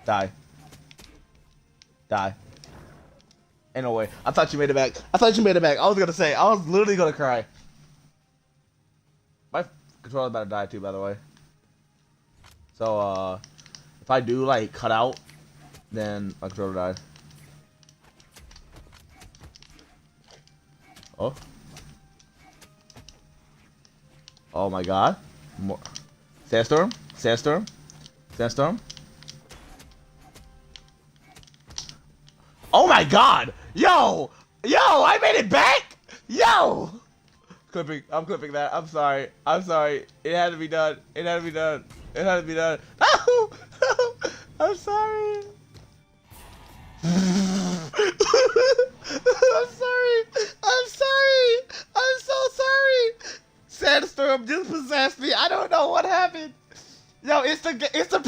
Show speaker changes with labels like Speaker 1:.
Speaker 1: Die. Die. Ain't no way. I thought you made it back. I thought you made it back. I was gonna say, I was literally gonna cry. My controller's about to die too, by the way. So, if I do, like, cut out, then my controller died. Oh. Oh my god. More. Sandstorm? Sandstorm? Sandstorm? Oh my god! Yo! Yo! I made it back! Yo! Clipping. I'm clipping that. I'm sorry. I'm sorry. It had to be done. It had to be done. It had to be done. No! I'm sorry. I'm sorry. I'm sorry. I'm so sorry. Sandstorm just possessed me. I don't know what happened. Yo, it's the